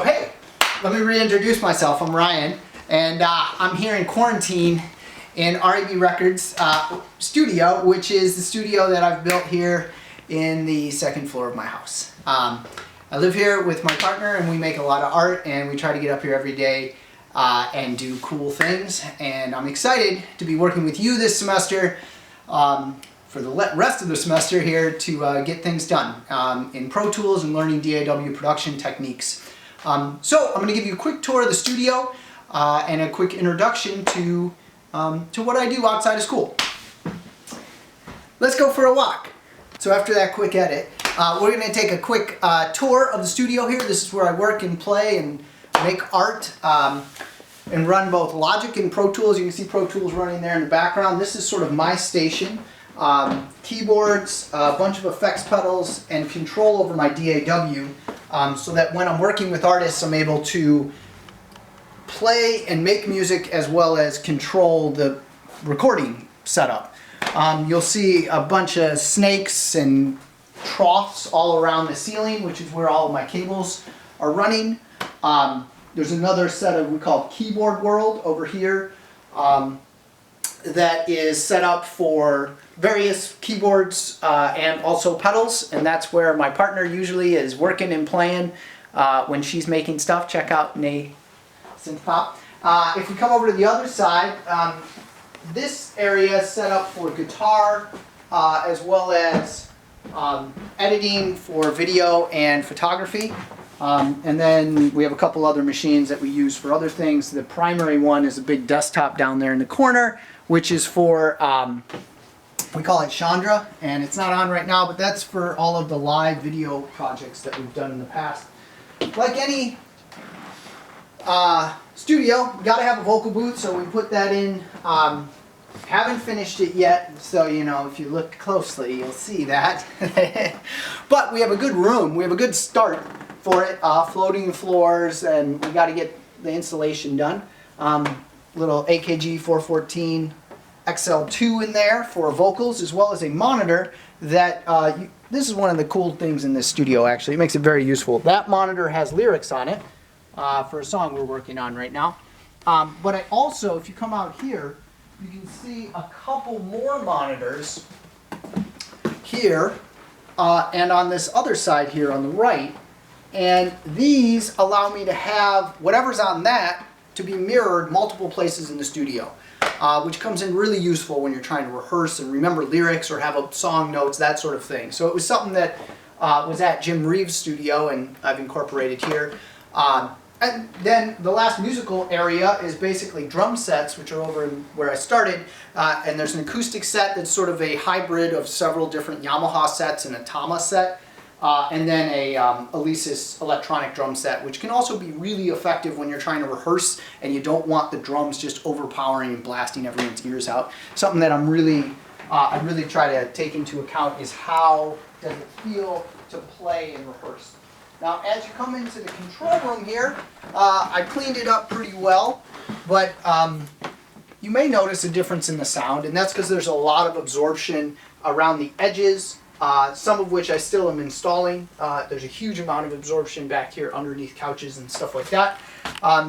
hey, let me reintroduce myself. I'm Ryan, and I'm here in quarantine in REB Records studio, which is the studio that I've built here in the second floor of my house. I live here with my partner, and we make a lot of art, and we try to get up here every day and do cool things. And I'm excited to be working with you this semester for the rest of the semester here to get things done in Pro Tools and learning DAW production techniques. So I'm going to give you a quick tour of the studio and a quick introduction to what I do outside of school. Let's go for a walk. So after that quick edit, we're going to take a quick tour of the studio here. This is where I work and play and make art and run both Logic and Pro Tools. You can see Pro Tools running there in the background. This is sort of my station. Keyboards, a bunch of effects pedals, and control over my DAW so that when I'm working with artists I'm able to play and make music as well as control the recording setup. You'll see a bunch of snakes and troughs all around the ceiling, which is where all of my cables are running. There's another set of we call Keyboard World over here that is set up for various keyboards and also pedals, and that's where my partner usually is working and playing when she's making stuff. Check out Nay Synth Pop. If we come over to the other side, this area is set up for guitar as well as editing for video and photography. And then we have a couple other machines that we use for other things. The primary one is a big desktop down there in the corner, which is for, we call it Chandra, and it's not on right now, but that's for all of the live video projects that we've done in the past. Like any studio, you gotta have a vocal booth, so we put that in. Haven't finished it yet, so you know, if you look closely, you'll see that. But we have a good room, we have a good start for it, floating floors, and we got to get the installation done. Little AKG 414 XL2 in there for vocals, as well as a monitor that, this is one of the cool things in this studio actually. It makes it very useful. That monitor has lyrics on it for a song we're working on right now. But I also, if you come out here, you can see a couple more monitors here and on this other side here on the right. And these allow me to have whatever's on that to be mirrored multiple places in the studio, which comes in really useful when you're trying to rehearse and remember lyrics or have song notes, that sort of thing. So it was something that was at Jim Reeves' studio, and I've incorporated here. And then the last musical area is basically drum sets, which are over where I started. And there's an acoustic set that's sort of a hybrid of several different Yamaha sets and a Tama set. And then a Alesis electronic drum set, which can also be really effective when you're trying to rehearse and you don't want the drums just overpowering and blasting everyone's ears out. Something that I really try to take into account is how does it feel to play and rehearse. Now, as you come into the control room here, I cleaned it up pretty well, but you may notice a difference in the sound, and that's because there's a lot of absorption around the edges. Some of which I still am installing. There's a huge amount of absorption back here underneath couches and stuff like that.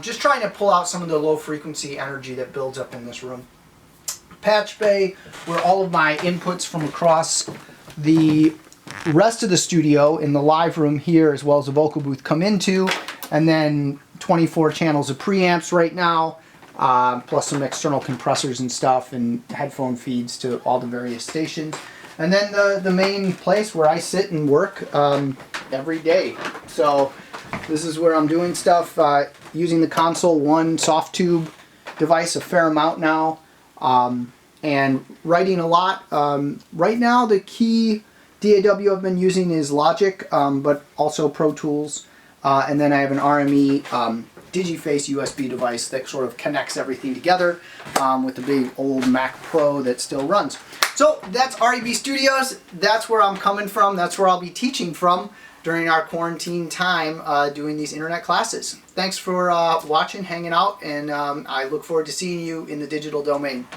Just trying to pull out some of the low frequency energy that builds up in this room. Patch bay, where all of my inputs from across the rest of the studio in the live room here, as well as the vocal booth, come into, and then 24 channels of preamps right now, plus some external compressors and stuff, and headphone feeds to all the various stations. And then the main place where I sit and work every day. So this is where I'm doing stuff using the Console 1 soft tube device a fair amount now, and writing a lot. Right now the key DAW I've been using is Logic, but also Pro Tools. And then I have an RME Digiface USB device that sort of connects everything together with the big old Mac Pro that still runs. So that's REB Studios. That's where I'm coming from. That's where I'll be teaching from during our quarantine time doing these internet classes. Thanks for watching, hanging out, and I look forward to seeing you in the digital domain.